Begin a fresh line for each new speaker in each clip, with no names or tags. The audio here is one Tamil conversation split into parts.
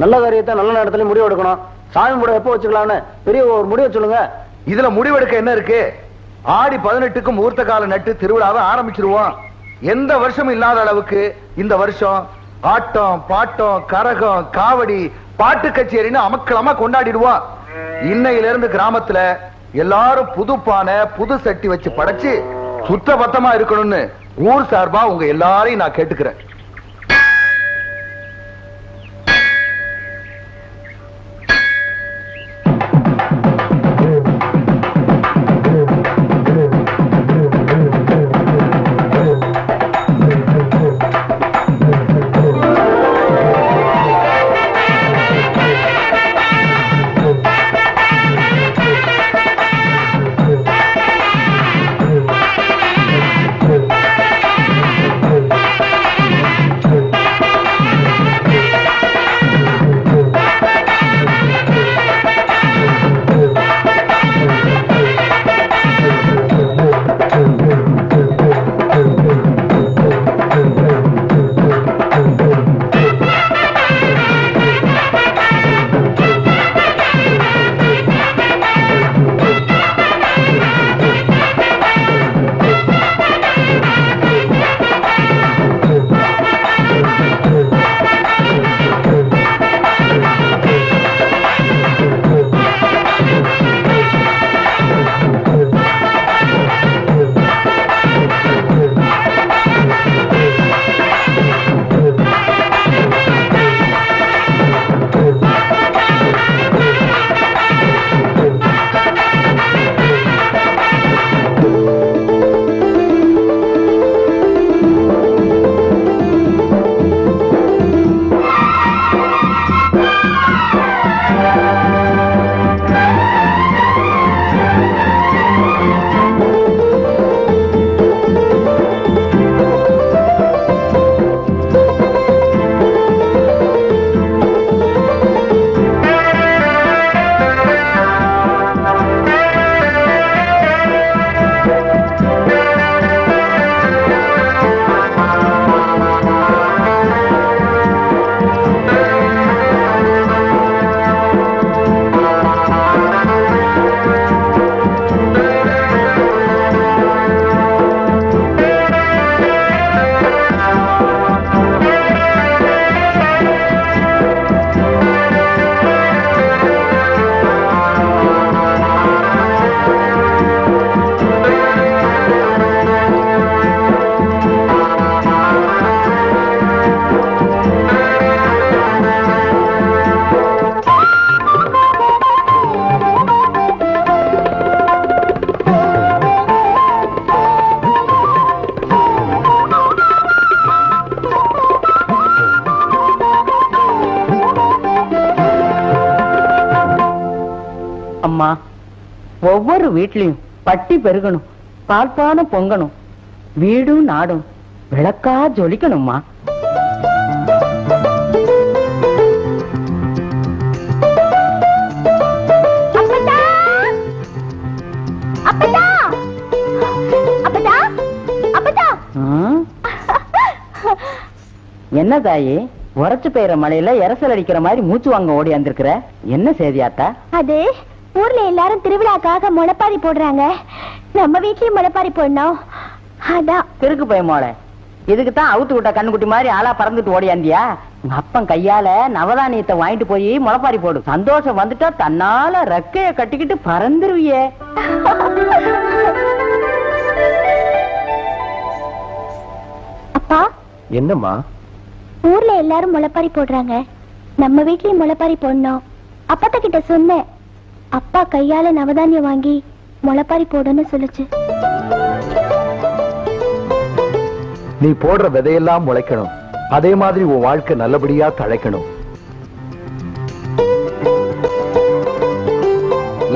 நல்ல காரியத்தை நல்ல நேரத்துல முடிவு எடுக்கணும். சாமி கூட எப்போ வச்சுக்கலாம்னு பெரிய ஒரு முடிவை சொல்லுங்க.
இதுல முடிவெடுக்க என்ன இருக்கு? ஆடி 18க்கு முகூர்த்த கால நட்டு திருவிழாவை ஆரம்பிச்சிருவோம். எந்த வருஷமும் இல்லாத அளவுக்கு இந்த வருஷம் ஆட்டம் பாட்டம் கரகம் காவடி பாட்டு கச்சேரின்னு அமக்களமா கொண்டாடிடுவோம். இன்னையில இருந்து கிராமத்துல எல்லாரும் புது பானை புது சட்டி வச்சு படைச்சு சுத்த பத்தமா இருக்கணும்னு ஊர் சார்பா உங்க எல்லாரையும் நான் கேட்டுக்கிறேன்.
அம்மா, ஒவ்வொரு வீட்லயும் பட்டி பெருகணும், பால்பான பொங்கணும், வீடும் நாடும் விளக்கா ஜொலிக்கணும்மா. என்ன தாயே, உரைச்சு பெய்யற மழையில எரசல் அடிக்கிற மாதிரி மூச்சு வாங்க ஓடி வந்திருக்கிற? என்ன செய்தியாத்தா?
அது ஊர்ல எல்லாரும் திருவிழாக்காக முளைப்பாரி போடுறாங்க, நம்ம வீட்லயும் முளைப்பாரி போடணும். அதான்.
திருக்கு போய் மோளை, இதுக்குத்தான் அவுத்து விட்ட கண்ணுக்குட்டி மாதிரி ஆளா பறந்துட்டு ஓடியாந்தியா? உங்க அப்பன் கையால நவதானியத்தை வாங்கிட்டு போய் முளைப்பாரி போடு. சந்தோஷம் வந்துட்டா தன்னால ரெக்கைய கட்டிக்கிட்டு பறந்துருவியே.
அப்பா.
என்னம்மா?
ஊர்ல எல்லாரும் முளைப்பாரி போடுறாங்க, நம்ம வீட்லயும் முளைப்பாரி போடணும். அப்பா கிட்ட சொன்னேன், அப்பா கையால நவதானியம் வாங்கி முளைப்பாரி போடுன்னு சொல்லுச்சு.
நீ போடுற விதையெல்லாம் முளைக்கணும், அதே மாதிரி உன் வாழ்க்கை நல்லபடியா தழைக்கணும்.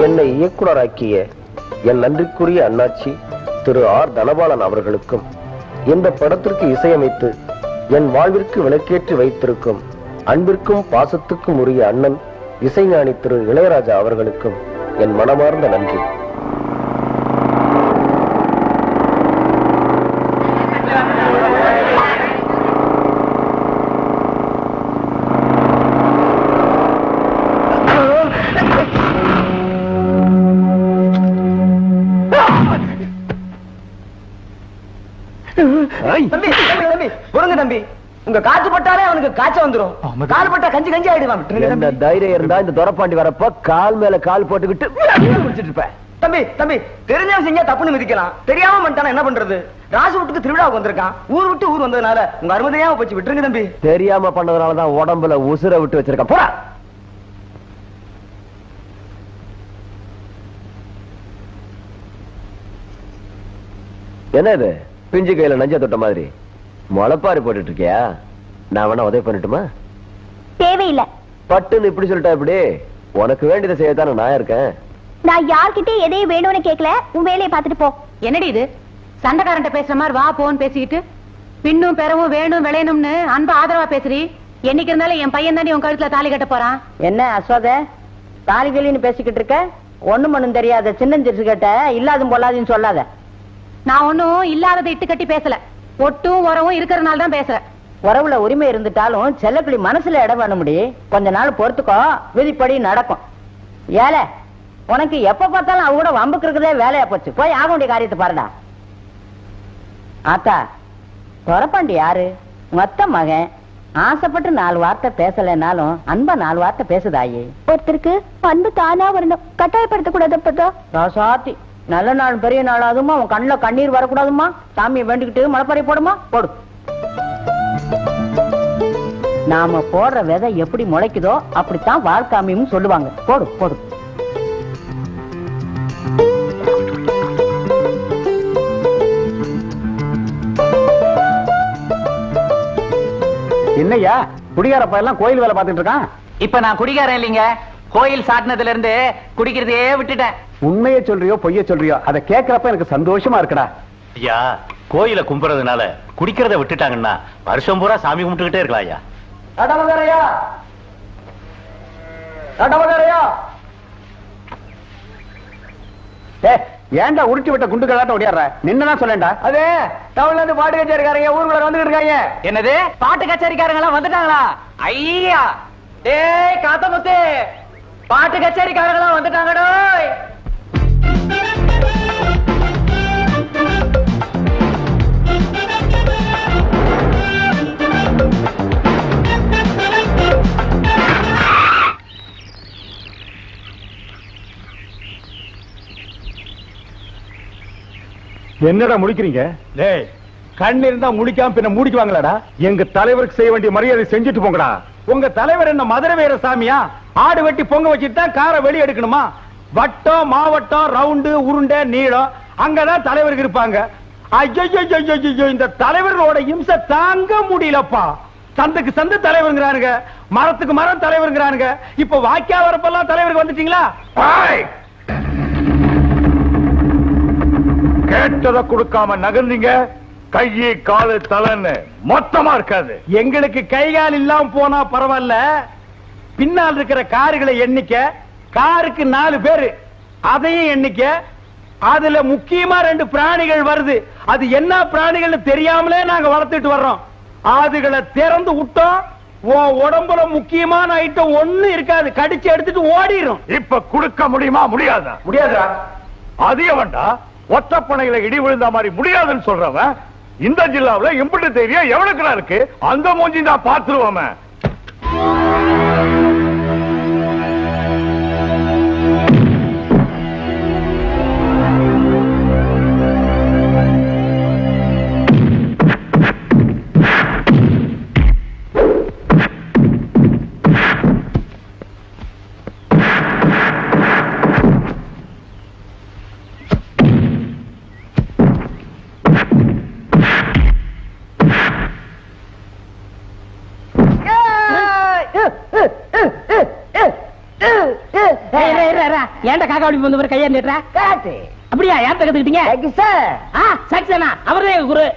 என்னை இயக்குனராக்கிய என் நன்றிக்குரிய அண்ணாச்சி திரு ஆர் தனபாலன் அவர்களுக்கும், இந்த படத்திற்கு இசையமைத்து என் வாழ்விற்கு விளக்கேற்றி வைத்திருக்கும் அன்பிற்கும் பாசத்துக்கும் உரிய அண்ணன் இசைஞானி திரு இளையராஜா அவர்களுக்கும் என் மனமார்ந்த நன்றி.
தம்பி பொறுங்க தம்பி, உங்க காத்து பட்டாலே அவனுக்கு காய்ச்சல் வந்துரும். கால் பட்டா கஞ்சி கஞ்சி ஆயிடுவான்.
என்ன தைரியம் இருந்தா இந்த துரப்பாண்டி வரப்ப கால் மேல கால் போட்டுக்கிட்டு குடிச்சிட்டு இருப்பேன்.
தம்பி தம்பி, தெரிஞ்ச விஷயம் தப்புன்னு மிதிக்கலாம், தெரியாம பண்ணிட்டானா என்ன பண்றது? ராசு வீட்டுக்கு திருவிழாவுக்கு வந்திருக்கான், ஊர் விட்டு ஊர் வந்ததுனால உங்க அருமதையாம போச்சு, விட்டுருங்க தம்பி.
தெரியாம பண்ணதுனாலதான் உடம்புல உசுர விட்டு வச்சிருக்கான். போடா. என்ன இது பிஞ்சு கையில நஞ்ச தொட்ட மாதிரி முளைப்பாரி போட்டுட்டு இருக்கியா? நான் வேணா உதவி பண்ணட்டுமா?
தேவையில்லை.
பட்டுன்னு இப்படி சொல்லிட்டா இப்படி? உனக்கு வேண்டியதை செய்யத்தானே நான் இருக்கேன்.
நான் யார்கிட்ட எதையும் வேணும்னு கேட்கல, உன் வேலையை பார்த்துட்டு போ.
என்னடி இது சண்டைக்காரன்ட்ட பேசுற மாதிரி வா போன்னு பேசிக்கிட்டு பின்னும் பெறவும் வேணும் விளையணும்னு அன்பு ஆதரவா பேசுறீ. என்னைக்கு இருந்தாலும் என் பையன் தானே உன் கழுத்துல தாலி கட்ட போறான். என்ன அஸ்வத தாலி கலின்னு பேசிக்கிட்டு இருக்க? ஒண்ணும் மண்ணும் தெரியாத சின்னஞ்சிரிச்சு கேட்ட இல்லாதும் பொல்லாதுன்னு சொல்லாத. நான் ஒன்னும் இல்லாததை இட்டு கட்டி பேசல, ஒட்டும் உறவும் இருக்கிறதுனால தான் பேசுறேன். உறவுல உரிமை இருந்துட்டாலும் செல்லக்கிளி மனசுல இடம் பண்ண முடியும். கொஞ்ச நாள் பொறுத்துக்கோ, விதிப்படி நடக்கும். ஏல உனக்கு எப்ப பார்த்தாலும் அவ கூட வம்புக்கு இருக்குதே வேலையா போச்சு. போய் ஆக வேண்டிய காரியத்தை பாருடா. ஆத்தா துரப்பாண்டி யாரு? மொத்த மகன். ஆசைப்பட்டு 4 வார்த்தை பேசலைனாலும் அன்பா 4 வார்த்தை பேசுதாயே.
ஒருத்தருக்கு அன்பு தானா வரணும், கட்டாயப்படுத்த கூடாது.
ராசாத்தி நல்ல நாள் பெரிய நாள் ஆகுமா, உன் கண்ணுல கண்ணீர் வரக்கூடாதுமா. சாமியை வேண்டிக்கிட்டு மலைப்பறை போடுமா, போடு. நாம போடுற விதை எப்படி முளைக்குதோ அப்படித்தான் வாழ்க்காமியும் சொல்லுவாங்க. போடு போடு.
என்னையா குடிகாரப்ப எல்லாம் கோயில் வேலை பார்த்துட்டு இருக்கான்?
இப்ப நான் குடிகாரன் இல்லைங்க, கோயில் சாட்டினதுல இருந்து குடிக்கிறதே விட்டுட்டேன்.
உண்மையை சொல்றியோ பொய்ய சொல்றியோ அதை கேட்கறப்ப எனக்கு சந்தோஷமா இருக்குடா.
ஐயா கோயில கும்புறதுனால குடிக்கிறத விட்டுட்டாங்கன்னா வருஷம் பூரா சாமி கும்பிட்டுக்கிட்டே இருக்கலாம். ஐயா
நடமகரையா, நடமகரையா. ஏன்டா உருட்டி விட்ட குண்டு கலாட்ட ஓடியாடுற? நின்னுதான் சொல்லேன்டா. அதே டவுன்ல இருந்து பாட்டு கச்சேரிக்காரங்க ஊருக்குள்ள வந்துட்டு இருக்காங்க.
என்னது பாட்டு கச்சேரிக்காரங்க எல்லாம் வந்துட்டாங்களா? ஐயா டேய் காத்தமுத்து, பாட்டு கச்சேரிக்காரங்க எல்லாம் வந்துட்டாங்கடோ.
என்னடா முடிக்கிறீங்க? டேய் கண் இருந்தா முடிக்காம பின்ன மூடிக்குவாங்களாடா? எங்க தலைவருக்கு செய்ய வேண்டிய மரியாதை செஞ்சுட்டு போங்கடா. உங்க தலைவர் என்ன மதுரை வீர சாமியா? ஆடு வெட்டி பொங்க வச்சுட்டு தான் காரை வெளியே எடுக்கணுமா? வட்டம் மாவட்டம் ரவுண்டு உருண்டை நீளம் அங்கதான் தலைவருக்கு இருப்பாங்க. ஐயோ இந்த தலைவர்களோட இம்சை தாங்க முடியலப்பா. சந்துக்கு சந்து தலைவருங்கிறானுங்க, மரத்துக்கு மரம் தலைவருங்கிறானுங்க. இப்ப வாக்கியா வரப்பெல்லாம் தலைவருக்கு வந்துட்டீங்களா?
கேட்டதை கொடுக்காம நகர்ந்தீங்க, கையை காலு தலைன்னு மொத்தமா இருக்காது.
எங்களுக்கு கைகால் இல்லாம போனா பரவாயில்ல, பின்னால் இருக்கிற காருகளை எண்ணிக்க, காருக்கு 4 பேரு அதையும் எண்ணிக்க. அதுல முக்கியமா 2 பிராணிகள் வருது. அது என்ன பிராணிகள் தெரியாமலே நாங்க வளர்த்துட்டு வர்றோம். அதுகளை திறந்து விட்டோம், உன் உடம்புல முக்கியமான ஐட்டம் ஒண்ணு இருக்காது, கடிச்சு எடுத்துட்டு ஓடிடும்.
இப்ப கொடுக்க முடியுமா? முடியாதா?
முடியாதா?
அதிக வேண்டா, ஒற்றப்பனைகளை இடி விழுந்த மாதிரி முடியாதுன்னு சொல்றவன் இந்த ஜில்லாவுல எம்பிட்டு தெரியும் எவனுக்குலாம் இருக்கு? அந்த மூஞ்சி தான் பாத்துருவோமே.
ஏன்டா காக்கா அப்படி வந்து கையா நிட்டுற? அப்படியா? யார் கத்துக்கிட்டீங்க? சக்சனா அவரே குரு.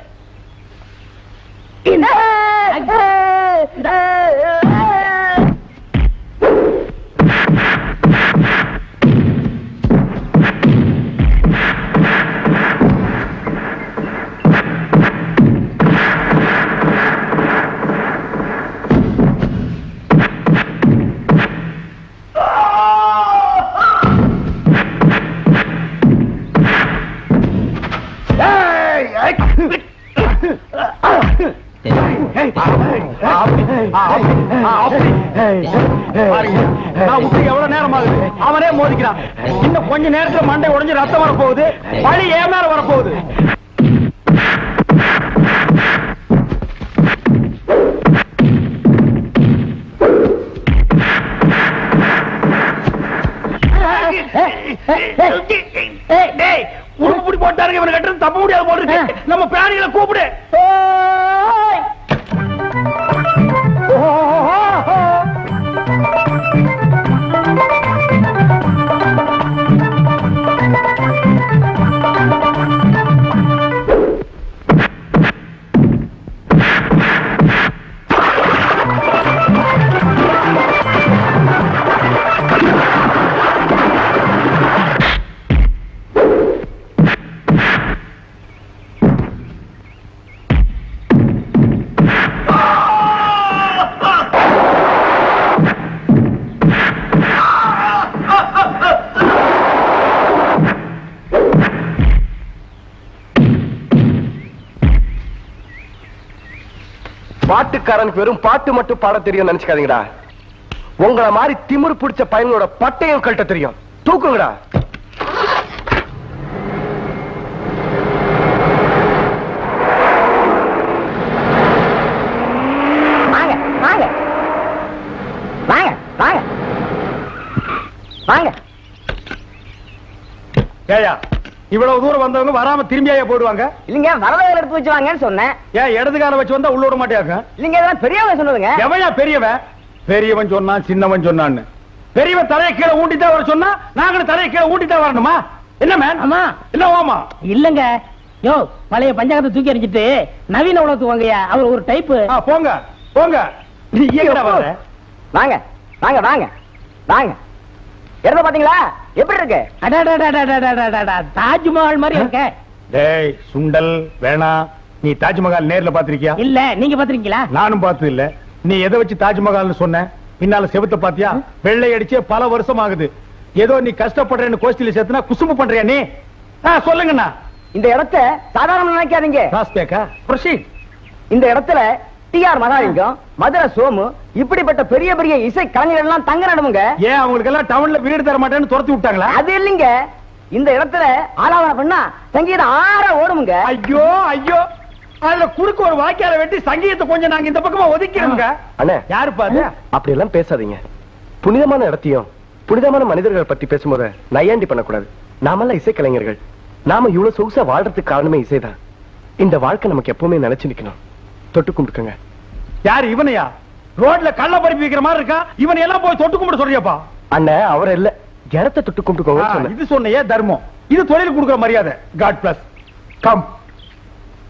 பாருங்க, நான் விட்டு எவ்வளவு நேரம் ஆகுது, அவனே மோதிக்கிறான். இன்னும் கொஞ்ச நேரத்துல மண்டை உடைஞ்சு ரத்தம் வரப்போகுது, பழி ஏன் மேல வரப்போகுது. உடுப்பு போட்டாருங்க, இவனை கட்டுறது தப்ப முடியாது போல இருக்கு. நம்ம பிராணிகளை கூப்பிடு.
பாட்டுக்காரனுக்கு வெறும் பாட்டு மட்டும் பாட தெரியும் நினைச்சுக்காதீங்கடா. உங்களை மாதிரி திமிரு பிடிச்ச பையனோட பட்டையும் கட்ட தெரியும். தூக்குங்கடா.
வாங்க வாங்க வாங்க வாங்க வாங்க.
ஏயா, இவ்வளவு தூரம் வந்தவங்க வராம திரும்பியா போடுவாங்க?
இல்லங்க, வரவேல எடுத்து வச்சு வாங்கன்னு சொன்னேன்.
ஏன் இடது கால வச்சு வந்தா உள்ள விட மாட்டியாங்க?
இல்லங்க, இதெல்லாம் பெரியவங்க சொன்னதுங்க.
எவையா பெரியவன்? பெரியவன் சொன்னான், சின்னவன் சொன்னான்னு. பெரியவன் தலையை கீழே ஊண்டிட்டா வர சொன்னா நாங்களும் தலையை கீழே ஊண்டிட்டா வரணுமா? என்ன மேன்?
ஆமா.
என்ன ஓமா?
இல்லங்க, யோ பழைய பஞ்சாங்கத்தை தூக்கி எறிஞ்சிட்டு நவீன உலகத்துக்கு வாங்கயா. அவர் ஒரு டைப்.
போங்க போங்க. நீ எங்கடா வர?
வாங்க வாங்க வாங்க வாங்க. இடத்த பாத்தீங்களா எப்படி இருக்கு?
அடடடடடடடடடா, தாஜ்மஹால் மாதிரி இருக்க.
டேய் சுண்டல் வேணா. நீ தாஜ்மஹால் நேர்ல பாத்திருக்கியா?
இல்ல, நீங்க பாத்திருக்கீங்களா?
நானும் பார்த்தது இல்ல. நீ எதை வச்சு தாஜ்மஹால்னு சொன்ன? பின்னால செவுத்த பாத்தியா? வெள்ளை அடிச்சே பல வருஷம் ஆகுது. ஏதோ நீ கஷ்டப்படுறேன்னு கோஷ்டில சேர்த்துனா குசும்பு பண்றியா நீ? சொல்லுங்கண்ணா.
இந்த இடத்த சாதாரண நினைக்காதீங்க.
ராஸ்பேக்கா ப்ரொசீட்.
இந்த இடத்துல டிஆர் மகாலிங்கம், மதுரை சோமு, இப்படிப்பட்ட பெரிய பெரிய இசை கலைஞர்கள் எல்லாம் தங்க நடமுங்க.
ஏன் அவங்களுக்கு எல்லாம் டவுன்ல வீடு தர மாட்டேன்னு துரத்தி விட்டாங்களா?
அது இல்லைங்க, இந்த இடத்துல ஆலாவன பண்ணா சங்கீதம் ஆற ஓடுமுங்க.
ஐயோ ஐயோ, அதுல குறுக்கு ஒரு வாக்கியால வெட்டி சங்கீதத்தை கொஞ்சம் நாங்க இந்த பக்கமா ஒதுக்கிறோங்க.
அண்ணே,
யாரு பாரு?
அப்படி எல்லாம் பேசாதீங்க. புனிதமான இடத்தையும் புனிதமான மனிதர்கள் பத்தி பேசும்போது நையாண்டி பண்ணக்கூடாது. நாமெல்லாம் இசைக்கலைஞர்கள். நாம இவ்வளவு சொகுசா வாழ்றதுக்கு காரணமே இசைதான். இந்த வாழ்க்கை நமக்கு எப்பவுமே நினைச்சு நிக்கணும். தொட்டு கும்பிட்டுக்கங்க.
யாரு இவனையா? ரோட்ல கள்ள பறிப்பு வைக்கிற மாதிரி இருக்கா? இவனை எல்லாம் போய் தொட்டு கும்பிட சொல்றியாப்பா?
அண்ணே, அவர் இல்ல, இடத்தை தொட்டு கும்பிட்டுக்கோங்க.
இது சொன்னையே தர்மம். இது தொழில் கொடுக்கிற மரியாதை. God bless. கம்.